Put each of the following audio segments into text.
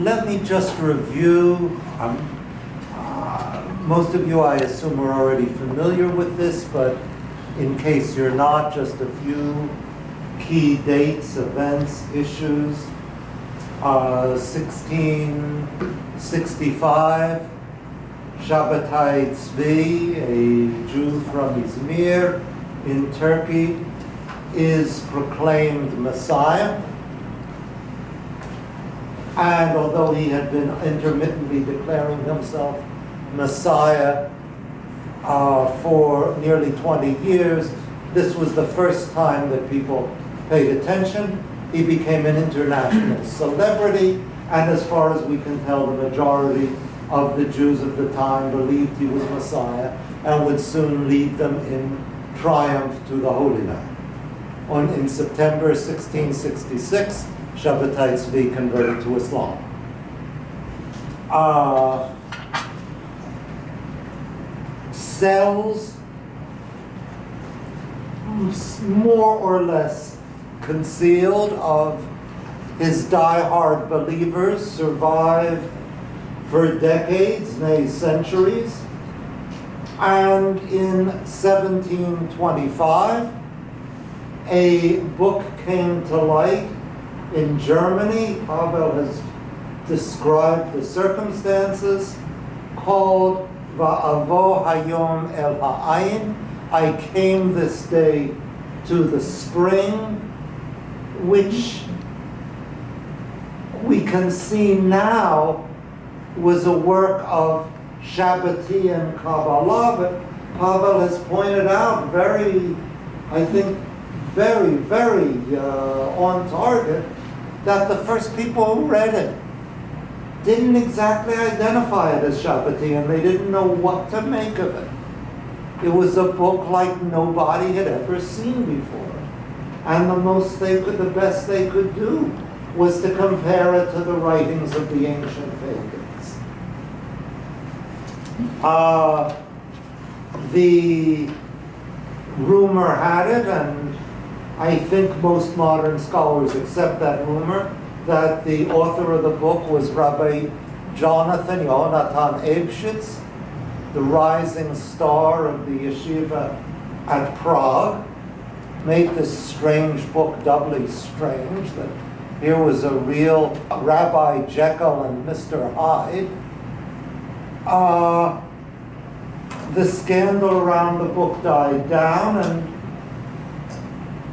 let me just review. Most of you, I assume, are already familiar with this, but in case you're not, just a few key dates, events, issues. 1665, Shabbatai Tzvi, a Jew from Izmir in Turkey, is proclaimed Messiah. And although he had been intermittently declaring himself Messiah for nearly 20 years, this was the first time that people paid attention. He became an international celebrity, and as far as we can tell, the majority of the Jews of the time believed he was Messiah and would soon lead them in triumph to the Holy Land. In September 1666, Shabbatai Tzvi converted to Islam. Cells, more or less concealed, of his die-hard believers survived for decades, nay centuries. And in 1725, a book came to light in Germany. Pavel has described the circumstances, called Va'avo Hayom El Ha'ayin, I came this day to the spring, which we can see now was a work of Shabbatian Kabbalah, but Pavel has pointed out very on target that the first people who read it didn't exactly identify it as Shabbatian. They didn't know what to make of it. It was a book like nobody had ever seen before. And the best they could do was to compare it to the writings of the ancient pagans. The rumor had it, and I think most modern scholars accept that rumor, that the author of the book was Rabbi Jonathan Eibeschuetz, the rising star of the yeshiva at Prague. Made this strange book doubly strange, that here was a real Rabbi Jekyll and Mr. Hyde. The scandal around the book died down, and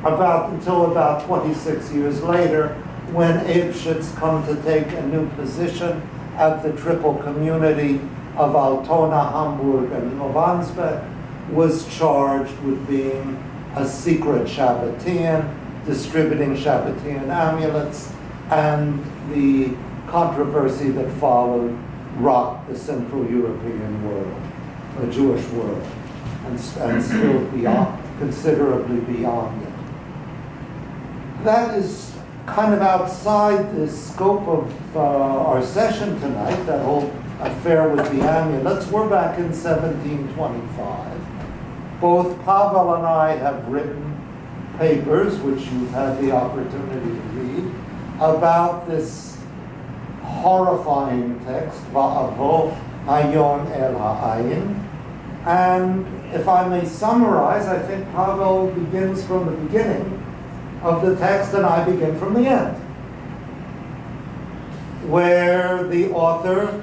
until about 26 years later, when Eibeschuetz come to take a new position at the triple community of Altona, Hamburg, and Novansbeck, was charged with being a secret Shabbatian, distributing Shabbatian amulets, and the controversy that followed rocked the Central European world, the Jewish world, and still considerably beyond it. That is kind of outside the scope of our session tonight, that whole affair with the amulets. We're back in 1725. Both Pavel and I have written papers, which you've had the opportunity to read, about this horrifying text, Va'avo Hayom El Ha'ayin. And if I may summarize, I think Pavel begins from the beginning of the text, and I begin from the end, where the author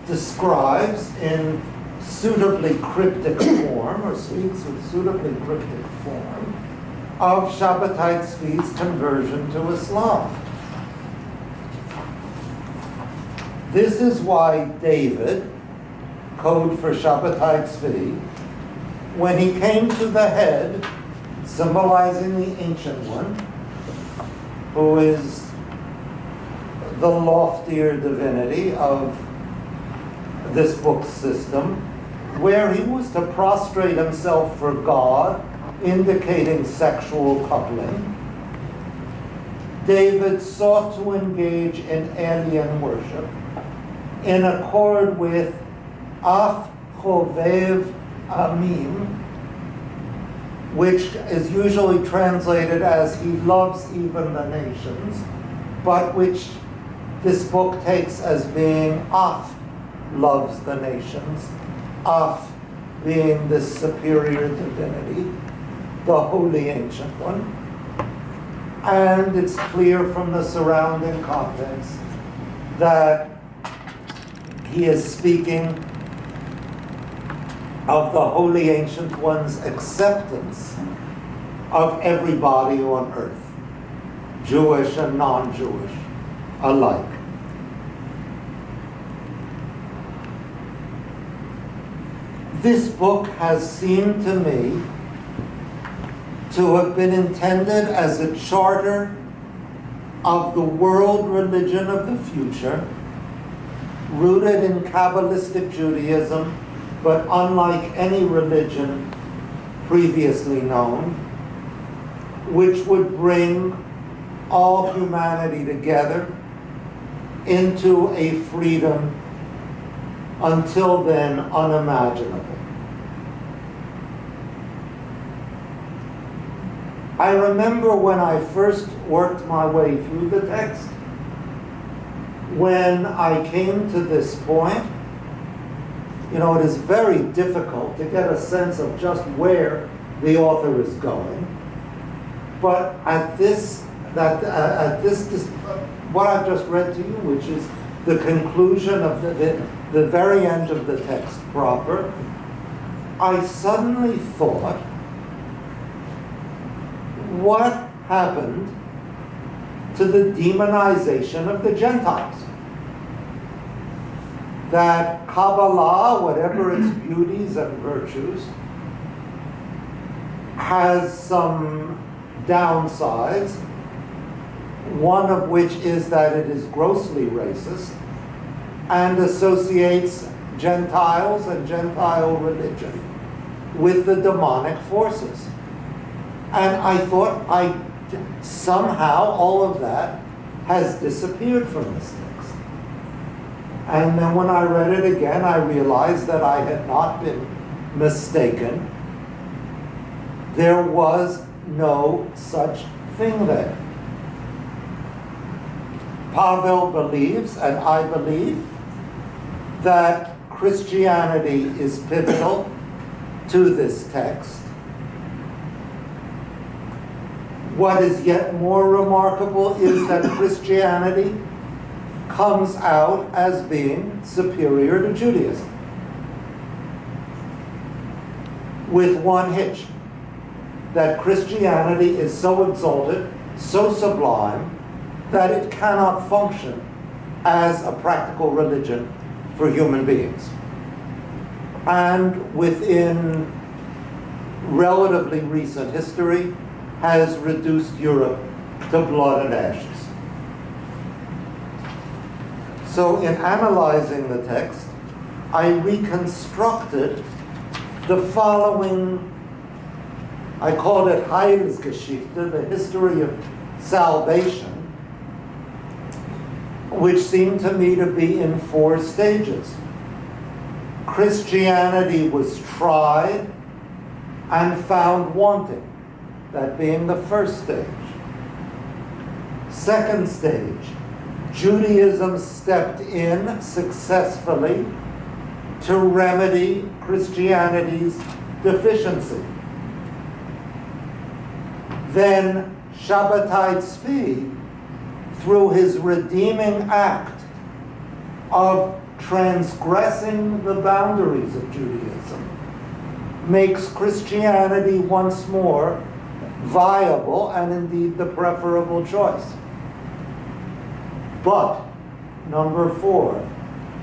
describes in suitably cryptic form, or speaks with suitably cryptic form, of Shabbatai Tzvi's conversion to Islam. This is why David, code for Shabbatai Tzvi, when he came to the head, symbolizing the Ancient One, who is the loftier divinity of this book system, where he was to prostrate himself for God, indicating sexual coupling, David sought to engage in alien worship in accord with Af Chovev Amim, which is usually translated as he loves even the nations, but which this book takes as being Af loves the nations, Af being this superior divinity, the Holy Ancient One. And it's clear from the surrounding context that he is speaking of the Holy Ancient One's acceptance of everybody on earth, Jewish and non-Jewish alike. This book has seemed to me to have been intended as a charter of the world religion of the future, rooted in Kabbalistic Judaism, but unlike any religion previously known, which would bring all humanity together into a freedom until then unimaginable. I remember when I first worked my way through the text, when I came to this point, it is very difficult to get a sense of just where the author is going. But at this, what I've just read to you, which is the conclusion of the very end of the text proper, I suddenly thought, what happened to the demonization of the Gentiles? That Kabbalah, whatever its beauties and virtues, has some downsides, one of which is that it is grossly racist and associates Gentiles and Gentile religion with the demonic forces. And I thought somehow all of that has disappeared from this text. And then when I read it again, I realized that I had not been mistaken. There was no such thing there. Pavel believes, and I believe, that Christianity is pivotal to this text. What is yet more remarkable is that Christianity comes out as being superior to Judaism, with one hitch, that Christianity is so exalted, so sublime, that it cannot function as a practical religion for human beings. And within relatively recent history, has reduced Europe to blood and ashes. So in analyzing the text, I reconstructed the following, I called it Heilsgeschichte, the history of salvation, which seemed to me to be in 4 stages. Christianity was tried and found wanting, that being the first stage. Second stage, Judaism stepped in successfully to remedy Christianity's deficiency. Then Shabbatai Tzvi, through his redeeming act of transgressing the boundaries of Judaism, makes Christianity once more viable and indeed the preferable choice. But, number 4,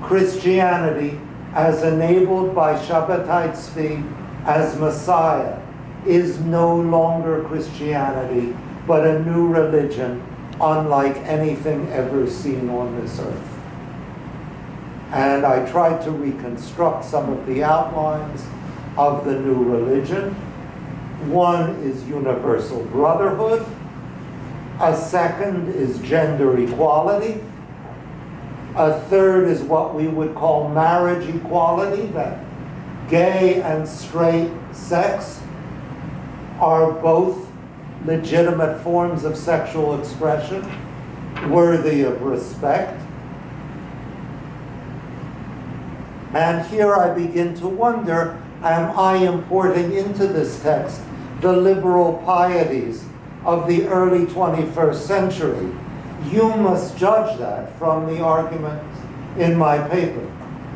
Christianity, as enabled by Shabbatai Tzvi as Messiah, is no longer Christianity, but a new religion unlike anything ever seen on this earth. And I tried to reconstruct some of the outlines of the new religion. One is universal brotherhood. A second is gender equality. A third is what we would call marriage equality, that gay and straight sex are both legitimate forms of sexual expression worthy of respect. And here I begin to wonder, am I importing into this text the liberal pieties of the early 21st century? You must judge that from the arguments in my paper.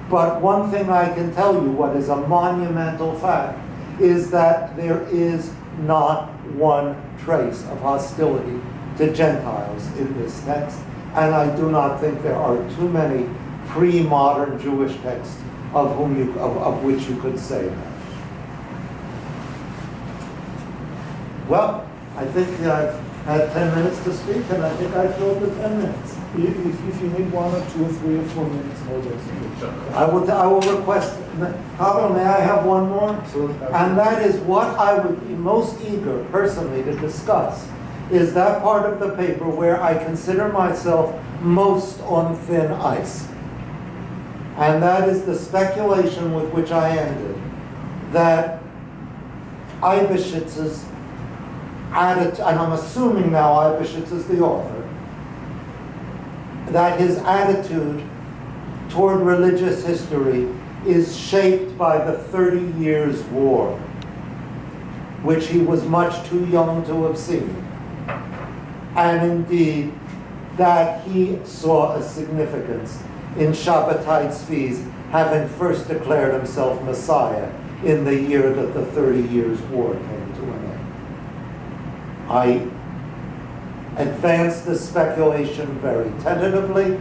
But one thing I can tell you, what is a monumental fact, is that there is not one trace of hostility to Gentiles in this text, and I do not think there are too many pre-modern Jewish texts of which you could say that. Well, I think I've had 10 minutes to speak, and I think I filled the 10 minutes. If you need 1 or 2 or 3 or 4 minutes more, that's I will request, Pablo, may I have one more? Absolutely. And that is what I would be most eager personally to discuss, is that part of the paper where I consider myself most on thin ice. And that is the speculation with which I ended, that Eibeschuetz's attitude, and I'm assuming now Eibeschuetz is the author, that his attitude toward religious history is shaped by the 30 Years' War, which he was much too young to have seen. And indeed, that he saw a significance in Shabbatai Tzvi's having first declared himself Messiah in the year that the 30 Years' War came to an end. I advance this speculation very tentatively.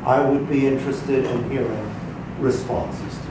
I would be interested in hearing responses to